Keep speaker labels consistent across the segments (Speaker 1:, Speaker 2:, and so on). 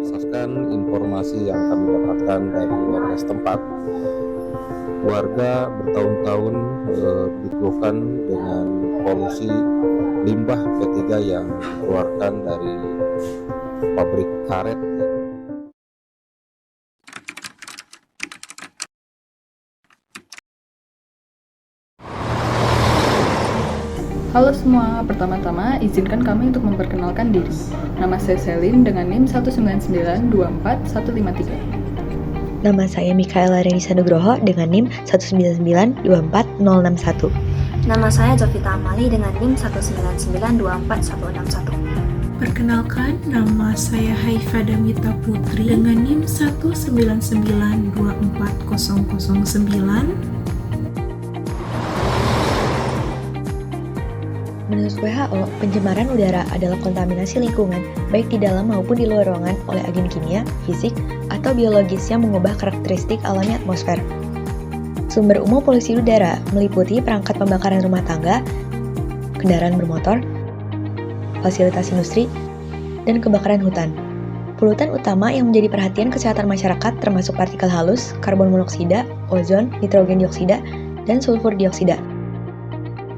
Speaker 1: Berdasarkan informasi yang kami dapatkan dari warga setempat, warga bertahun-tahun dikeluhkan dengan polusi limbah P3 yang dikeluarkan dari pabrik karet.
Speaker 2: Halo semua, pertama-tama izinkan kami untuk memperkenalkan diri. Nama saya Selin dengan NIM 199241153.
Speaker 3: Nama saya Mikaela Renisa Nugroho dengan NIM 199240061.
Speaker 4: Nama saya Jovita Amali dengan NIM 199244161.
Speaker 5: Perkenalkan, nama saya Haifa Damita Putri dengan NIM 199240009.
Speaker 3: Menurut WHO, pencemaran udara adalah kontaminasi lingkungan, baik di dalam maupun di luar ruangan oleh agen kimia, fisik, atau biologis yang mengubah karakteristik alami atmosfer. Sumber umum polusi udara meliputi perangkat pembakaran rumah tangga, kendaraan bermotor, fasilitas industri, dan kebakaran hutan. Polutan utama yang menjadi perhatian kesehatan masyarakat termasuk partikel halus, karbon monoksida, ozon, nitrogen dioksida, dan sulfur dioksida.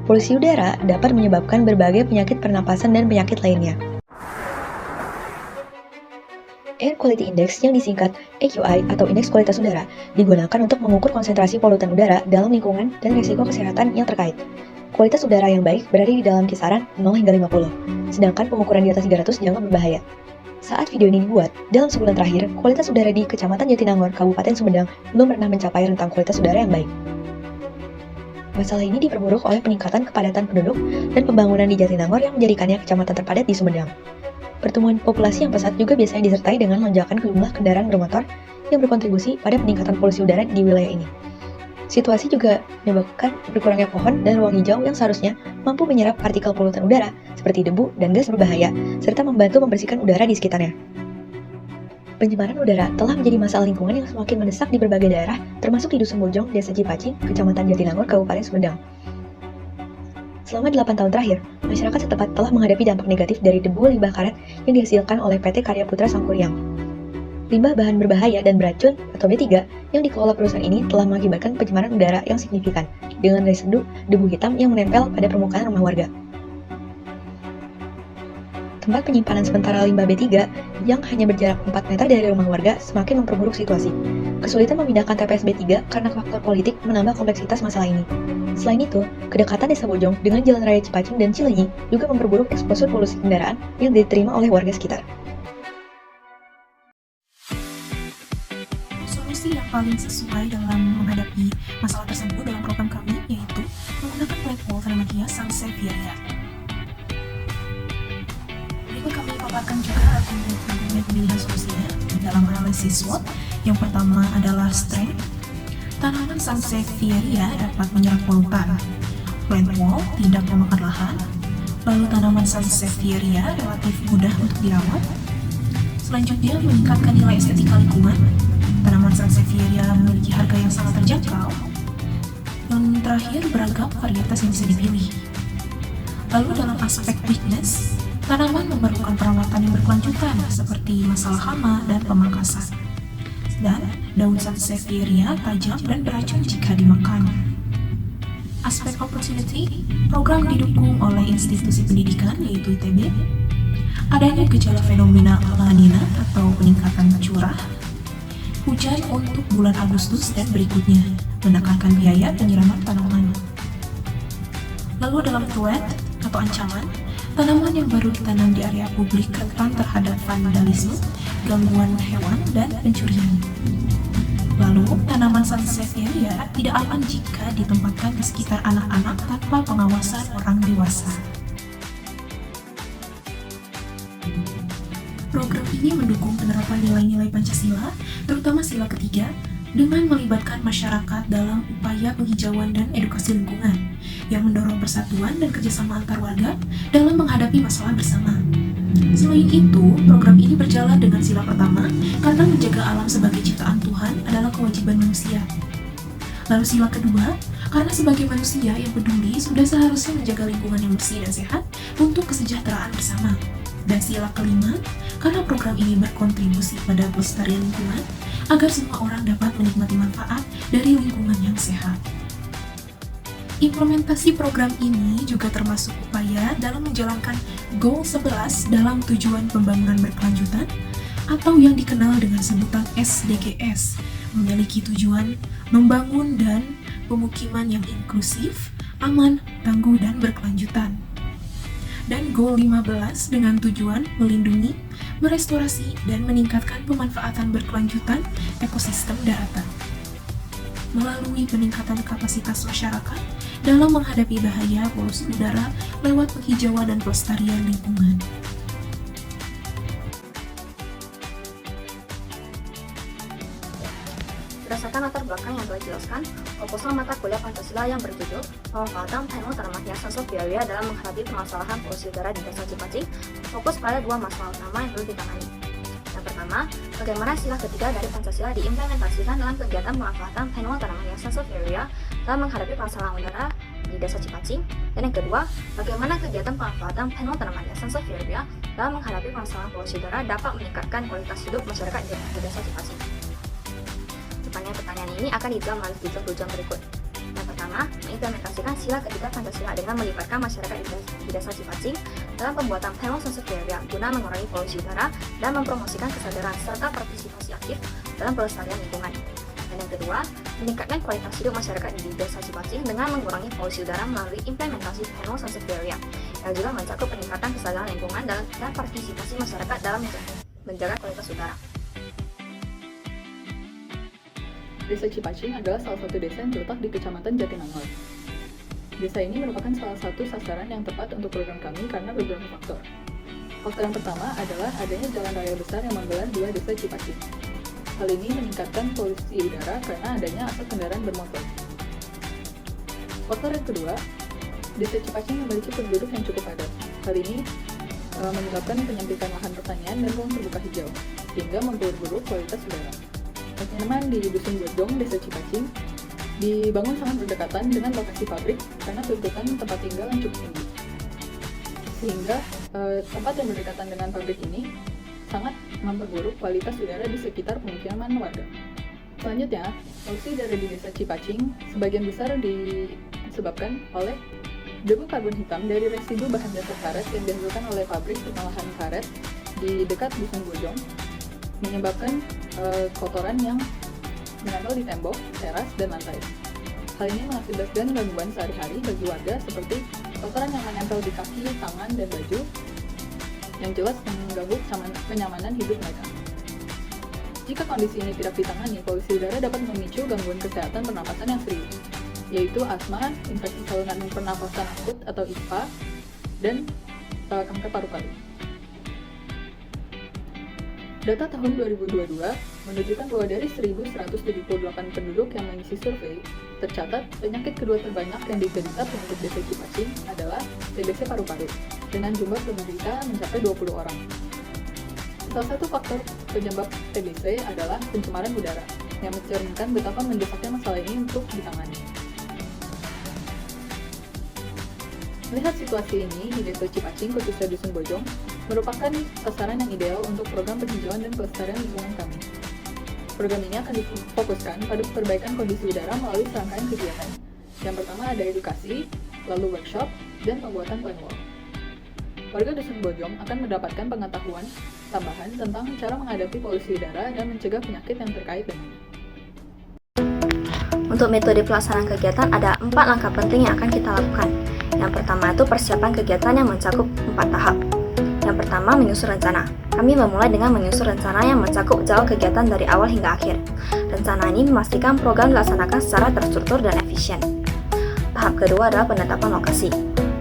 Speaker 3: Polusi udara dapat menyebabkan berbagai penyakit pernapasan dan penyakit lainnya. Air Quality Index yang disingkat AQI atau Indeks Kualitas Udara digunakan untuk mengukur konsentrasi polutan udara dalam lingkungan dan risiko kesehatan yang terkait. Kualitas udara yang baik berada di dalam kisaran 0 hingga 50, sedangkan pengukuran di atas 300 dianggap berbahaya. Saat video ini dibuat, dalam sebulan terakhir, kualitas udara di Kecamatan Jatinangor, Kabupaten Sumedang belum pernah mencapai rentang kualitas udara yang baik. Masalah ini diperburuk oleh peningkatan kepadatan penduduk dan pembangunan di Jatinangor yang menjadikannya kecamatan terpadat di Sumedang. Pertumbuhan populasi yang pesat juga biasanya disertai dengan lonjakan jumlah kendaraan bermotor yang berkontribusi pada peningkatan polusi udara di wilayah ini. Situasi juga menyebabkan berkurangnya pohon dan ruang hijau yang seharusnya mampu menyerap partikel polutan udara seperti debu dan gas berbahaya, serta membantu membersihkan udara di sekitarnya. Pencemaran udara telah menjadi masalah lingkungan yang semakin mendesak di berbagai daerah, termasuk di Dusun Bojong, Desa Cipacing, Kecamatan Jatinangor, Kabupaten Sumedang. Selama 8 tahun terakhir, masyarakat setempat telah menghadapi dampak negatif dari debu limbah karet yang dihasilkan oleh PT Karya Putra Sangkuriang. Limbah bahan berbahaya dan beracun atau B3 yang dikelola perusahaan ini telah mengakibatkan pencemaran udara yang signifikan dengan residu debu hitam yang menempel pada permukaan rumah warga. Tempat penyimpanan sementara limbah B3 yang hanya berjarak 4 meter dari rumah warga semakin memperburuk situasi. Kesulitan memindahkan TPS B3 karena faktor politik menambah kompleksitas masalah ini. Selain itu, kedekatan Desa Bojong dengan Jalan Raya Cipacing dan Cileunyi juga memperburuk eksposur polusi kendaraan yang diterima oleh warga sekitar.
Speaker 5: Solusi yang paling sesuai dalam menghadapi masalah tersebut dalam program kami yaitu menggunakan platform tanaman hias Sansevieria. Kami paparkan juga argumen pilihan solusinya dalam analisis SWOT. Yang pertama adalah strength. Tanaman Sansevieria dapat menyerap polutan. Plant wall tidak memakan lahan. Lalu tanaman Sansevieria relatif mudah untuk dirawat. Selanjutnya meningkatkan nilai estetika lingkungan. Tanaman Sansevieria memiliki harga yang sangat terjangkau. Dan terakhir beragam varietas yang bisa dipilih. Lalu dalam aspek weakness, tanaman memerlukan perawatan yang berkelanjutan seperti masalah hama dan pemangkasan. Dan daun Sansevieria tajam dan beracun jika dimakan. Aspek opportunity, program didukung oleh institusi pendidikan yaitu ITB. Adanya gejala fenomena La Nina atau peningkatan curah hujan untuk bulan Agustus dan berikutnya, menekankan biaya penyiraman tanaman. Lalu dalam threat atau ancaman, tanaman yang baru ditanam di area publik rentan terhadap vandalisme, gangguan hewan, dan pencurian. Lalu, tanaman Sansevieria tidak aman jika ditempatkan di sekitar anak-anak tanpa pengawasan orang dewasa. Program ini mendukung penerapan nilai-nilai Pancasila, terutama sila ketiga, dengan melibatkan masyarakat dalam upaya penghijauan dan edukasi lingkungan yang mendorong persatuan dan kerjasama antar warga dalam menghadapi masalah bersama. Selain itu, program ini berjalan dengan sila pertama karena menjaga alam sebagai ciptaan Tuhan adalah kewajiban manusia. Lalu sila kedua, karena sebagai manusia yang peduli sudah seharusnya menjaga lingkungan yang bersih dan sehat untuk kesejahteraan bersama. Dan sila kelima, karena program ini berkontribusi pada pelestarian lingkungan, agar semua orang dapat menikmati manfaat dari lingkungan yang sehat. Implementasi program ini juga termasuk upaya dalam menjalankan Goal 11 dalam Tujuan Pembangunan Berkelanjutan atau yang dikenal dengan sebutan SDGs, memiliki tujuan membangun dan pemukiman yang inklusif, aman, tangguh, dan berkelanjutan. Dan Goal 15 dengan tujuan melindungi, merestorasi, dan meningkatkan pemanfaatan berkelanjutan ekosistem daratan melalui peningkatan kapasitas masyarakat dalam menghadapi bahaya polusi udara lewat penghijauan dan pelestarian lingkungan.
Speaker 4: Berdasarkan latar belakang yang telah dijelaskan, proposal mata kuliah Pancasila yang berjudul Pemanfaatan Panel Tanaman Hiasan Sofiaria dalam menghadapi permasalahan polusi udara di Desa Cipacing fokus pada dua masalah utama yang perlu ditangani. Yang pertama, bagaimana sila ketiga dari Pancasila diimplementasikan dalam kegiatan pemanfaatan panel tanaman hiasan Sofiaria dalam menghadapi permasalahan udara di Desa Cipacing. Dan yang kedua, bagaimana kegiatan pemanfaatan panel tanaman hiasan Sofiaria dalam menghadapi permasalahan polusi udara dapat meningkatkan kualitas hidup masyarakat di Desa Cipacing. Pertanyaan ini akan dijawab melalui tujuan berikut. Yang pertama, mengimplementasikan sila ketiga Pancasila dengan melibatkan masyarakat di Desa Cipacing dalam pembuatan panel Sofiaria guna mengurangi polusi udara dan mempromosikan kesadaran serta partisipasi aktif dalam pelestarian lingkungan. Dan yang kedua, meningkatkan kualitas hidup masyarakat di Desa Cipacing dengan mengurangi polusi udara melalui implementasi panel Sofiaria yang juga mencakup peningkatan kesadaran lingkungan dan partisipasi masyarakat dalam menjaga kualitas udara.
Speaker 2: Desa Cipacing adalah salah satu desa yang terletak di Kecamatan Jatinangor. Desa ini merupakan salah satu sasaran yang tepat untuk program kami karena beberapa faktor. Faktor yang pertama adalah adanya jalan raya besar yang membelah dua desa Cipacing. Hal ini meningkatkan polusi udara karena adanya asap kendaraan bermotor. Faktor yang kedua, desa Cipacing memiliki penduduk yang cukup padat. Hal ini menyebabkan penyempitan lahan pertanian dan ruang terbuka hijau, sehingga memperburuk kualitas udara. Tanaman di Dusun Bojong, Desa Cipacing, dibangun sangat berdekatan dengan lokasi pabrik karena tuntutan tempat tinggal yang cukup tinggi. Sehingga tempat yang berdekatan dengan pabrik ini sangat memperburuk kualitas udara di sekitar pemukiman warga. Selanjutnya, polusi udara di Desa Cipacing sebagian besar disebabkan oleh debu karbon hitam dari residu bahan dasar karet yang dihasilkan oleh pabrik pengolahan karet di dekat Dusun Bojong, menyebabkan kotoran yang menempel di tembok, teras, dan lantai. Hal ini mengakibatkan gangguan sehari-hari bagi warga seperti kotoran yang menempel di kaki, tangan, dan baju yang jelas mengganggu kenyamanan hidup mereka. Jika kondisi ini tidak ditangani, polusi udara dapat memicu gangguan kesehatan pernapasan yang serius, yaitu asma, infeksi saluran pernapasan akut atau ISPA, dan kanker paru-paru. Data tahun 2022 menunjukkan bahwa dari 1.178 penduduk yang mengisi survei, tercatat penyakit kedua terbanyak yang diderita penduduk Desa Cipacing adalah TBC paru-paru, dengan jumlah penderita mencapai 20 orang. Salah satu faktor penyebab TBC adalah pencemaran udara, yang mencerminkan betapa mendesaknya masalah ini untuk ditangani. Melihat situasi ini di Desa Cipacing, khususnya Dusun Bojong, merupakan sasaran yang ideal untuk program penghijauan dan pelestarian lingkungan kami. Program ini akan difokuskan pada perbaikan kondisi udara melalui serangkaian kegiatan. Yang pertama ada edukasi, lalu workshop, dan pembuatan plan wall. Warga Dusun Bojong akan mendapatkan pengetahuan tambahan tentang cara menghadapi polusi udara dan mencegah penyakit yang terkait dengannya.
Speaker 4: Untuk metode pelaksanaan kegiatan ada 4 langkah penting yang akan kita lakukan. Yang pertama itu persiapan kegiatan yang mencakup 4 tahap. Yang pertama, menyusun rencana. Kami memulai dengan menyusun rencana yang mencakup jauh kegiatan dari awal hingga akhir. Rencana ini memastikan program dilaksanakan secara terstruktur dan efisien. Tahap kedua adalah penetapan lokasi.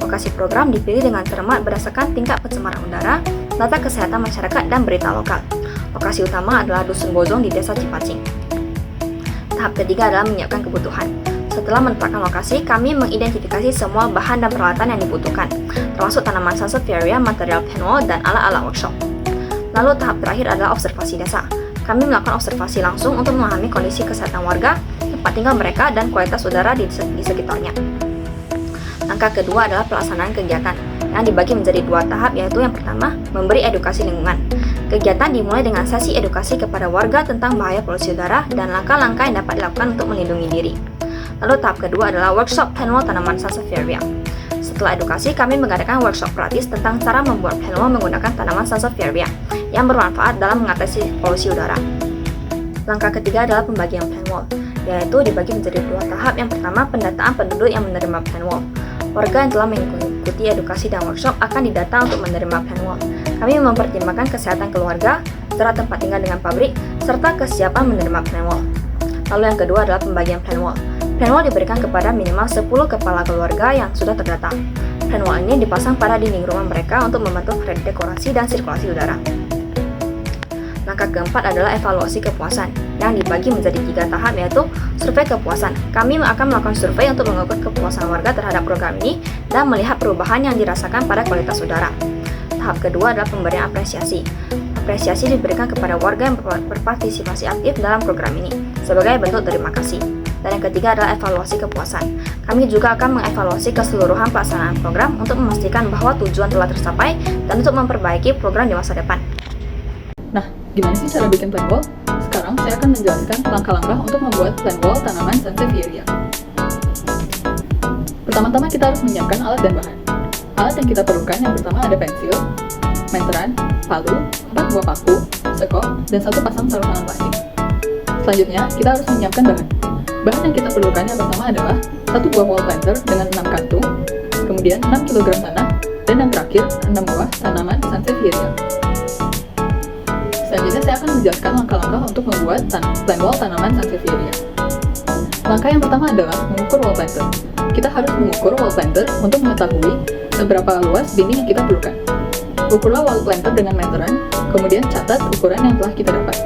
Speaker 4: Lokasi program dipilih dengan cermat berdasarkan tingkat pencemaran udara, data kesehatan masyarakat, dan berita lokal. Lokasi utama adalah Dusun Bojong di Desa Cipacing. Tahap ketiga adalah menyiapkan kebutuhan. Setelah menetapkan lokasi, kami mengidentifikasi semua bahan dan peralatan yang dibutuhkan, termasuk tanaman Sofiaria, material panel, dan alat-alat workshop. Lalu tahap terakhir adalah observasi desa. Kami melakukan observasi langsung untuk memahami kondisi kesehatan warga, tempat tinggal mereka, dan kualitas udara di sekitarnya. Langkah kedua adalah pelaksanaan kegiatan. yang dibagi menjadi 2 tahap, yaitu yang pertama, memberi edukasi lingkungan. Kegiatan dimulai dengan sesi edukasi kepada warga tentang bahaya polusi udara dan langkah-langkah yang dapat dilakukan untuk melindungi diri. Lalu tahap kedua adalah workshop Planwall tanaman Sansevieria. Setelah edukasi, kami mengadakan workshop gratis tentang cara membuat Planwall menggunakan tanaman Sansevieria yang bermanfaat dalam mengatasi polusi udara. Langkah ketiga adalah pembagian Planwall, yaitu dibagi menjadi 2 tahap. Yang pertama, pendataan penduduk yang menerima Planwall. Warga yang telah mengikuti edukasi dan workshop akan didata untuk menerima Planwall. Kami mempertimbangkan kesehatan keluarga, jarak tempat tinggal dengan pabrik, serta kesiapan menerima Planwall. Lalu yang kedua adalah pembagian Planwall. Planwall diberikan kepada minimal 10 kepala keluarga yang sudah terdata. Planwall ini dipasang pada dinding rumah mereka untuk membantu dekorasi dan sirkulasi udara. Langkah keempat adalah evaluasi kepuasan, yang dibagi menjadi 3 tahap, yaitu survei kepuasan. Kami akan melakukan survei untuk mengukur kepuasan warga terhadap program ini dan melihat perubahan yang dirasakan pada kualitas udara. Tahap kedua adalah pemberian apresiasi. Apresiasi diberikan kepada warga yang berpartisipasi aktif dalam program ini sebagai bentuk terima kasih. Dan yang ketiga adalah evaluasi kepuasan. Kami juga akan mengevaluasi keseluruhan pelaksanaan program untuk memastikan bahwa tujuan telah tercapai dan untuk memperbaiki program di masa depan.
Speaker 2: Nah, gimana sih cara bikin Planwall? Sekarang saya akan menjelaskan langkah-langkah untuk membuat Planwall tanaman Sansevieria. Pertama-tama kita harus menyiapkan alat dan bahan. Alat yang kita perlukan yang pertama ada pensil, meteran, palu, 4 buah paku, sekop, dan 1 pasang sarung tangan plastik. Selanjutnya, kita harus menyiapkan bahan. Bahan yang kita perlukan yang pertama adalah 1 buah wall planter dengan 6 kantung, kemudian 6 kg tanah, dan yang terakhir 6 buah tanaman Sansevieria. Selanjutnya saya akan menjelaskan langkah-langkah untuk membuat Planwall tanaman Sansevieria. Langkah yang pertama adalah mengukur wall planter. Kita harus mengukur wall planter untuk mengetahui seberapa luas dinding yang kita perlukan. Ukurlah wall planter dengan meteran, kemudian catat ukuran yang telah kita dapat.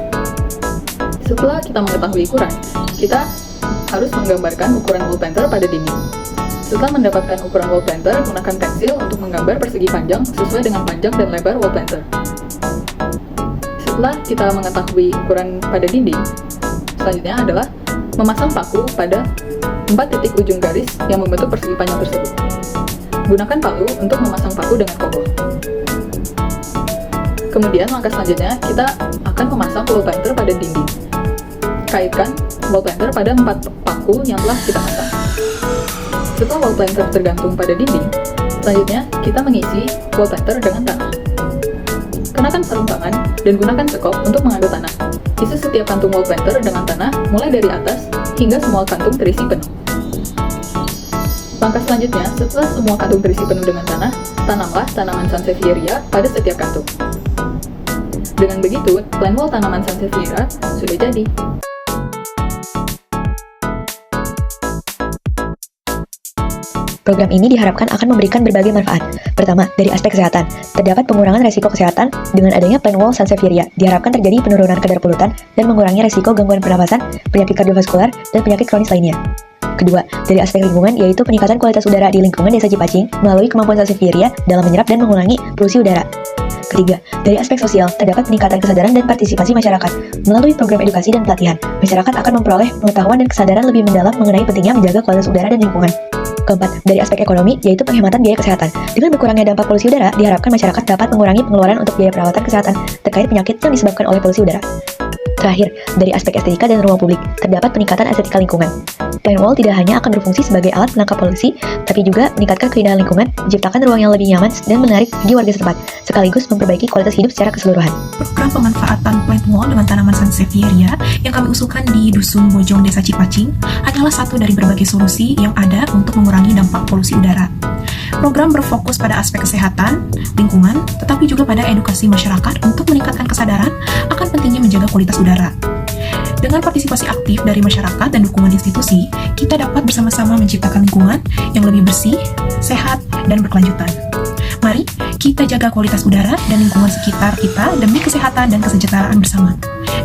Speaker 2: Setelah kita mengetahui ukuran, kita harus menggambarkan ukuran wall planter pada dinding. Setelah mendapatkan ukuran wall planter, gunakan pensil untuk menggambar persegi panjang sesuai dengan panjang dan lebar wall planter. Setelah kita mengetahui ukuran pada dinding, selanjutnya adalah memasang paku pada 4 titik ujung garis yang membentuk persegi panjang tersebut. Gunakan palu untuk memasang paku dengan kokoh. Kemudian langkah selanjutnya, kita akan memasang wall planter pada dinding. Kaitkan wall planter pada 4 paku yang telah kita pasang. Setelah wall planter tergantung pada dinding, selanjutnya kita mengisi wall planter dengan tanah. Kenakan sarung tangan dan gunakan sekop untuk mengaduk tanah. Isi setiap kantung wall planter dengan tanah mulai dari atas hingga semua kantung terisi penuh. Langkah selanjutnya, setelah semua kantung terisi penuh dengan tanah, tanamlah tanaman Sansevieria pada setiap kantung. Dengan begitu, Planwall tanaman Sansevieria sudah jadi.
Speaker 3: Program ini diharapkan akan memberikan berbagai manfaat. Pertama, dari aspek kesehatan, terdapat pengurangan resiko kesehatan dengan adanya Planwall Sansevieria. Diharapkan terjadi penurunan kadar polutan dan mengurangi resiko gangguan pernapasan, penyakit kardiovaskular, dan penyakit kronis lainnya. Kedua, dari aspek lingkungan, yaitu peningkatan kualitas udara di lingkungan Desa Cipacing melalui kemampuan Sansevieria dalam menyerap dan mengurangi polusi udara. Ketiga, dari aspek sosial, terdapat peningkatan kesadaran dan partisipasi masyarakat. Melalui program edukasi dan pelatihan, masyarakat akan memperoleh pengetahuan dan kesadaran lebih mendalam mengenai pentingnya menjaga kualitas udara dan lingkungan. Keempat, dari aspek ekonomi, yaitu penghematan biaya kesehatan. Dengan berkurangnya dampak polusi udara, diharapkan masyarakat dapat mengurangi pengeluaran untuk biaya perawatan kesehatan terkait penyakit yang disebabkan oleh polusi udara. Terakhir, dari aspek estetika dan ruang publik, terdapat peningkatan estetika lingkungan. Planwall tidak hanya akan berfungsi sebagai alat penangkap polusi, tapi juga meningkatkan keindahan lingkungan, menciptakan ruang yang lebih nyaman dan menarik bagi warga setempat, sekaligus memperbaiki kualitas hidup secara keseluruhan.
Speaker 5: Program pemanfaatan Planwall dengan tanaman Sansevieria yang kami usulkan di Dusun Bojong Desa Cipacing adalah satu dari berbagai solusi yang ada untuk mengurangi dampak polusi udara. Program berfokus pada aspek kesehatan, lingkungan, tetapi juga pada edukasi masyarakat untuk meningkatkan kesadaran akan pentingnya menjaga kualitas udara. Dengan partisipasi aktif dari masyarakat dan dukungan institusi, kita dapat bersama-sama menciptakan lingkungan yang lebih bersih, sehat, dan berkelanjutan. Mari kita jaga kualitas udara dan lingkungan sekitar kita demi kesehatan dan kesejahteraan bersama.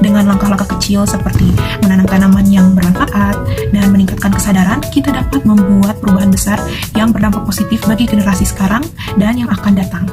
Speaker 5: Dengan langkah-langkah kecil seperti menanam tanaman yang bermanfaat dan meningkatkan kesadaran, kita dapat membuat perubahan besar yang berdampak positif bagi generasi sekarang dan yang akan datang.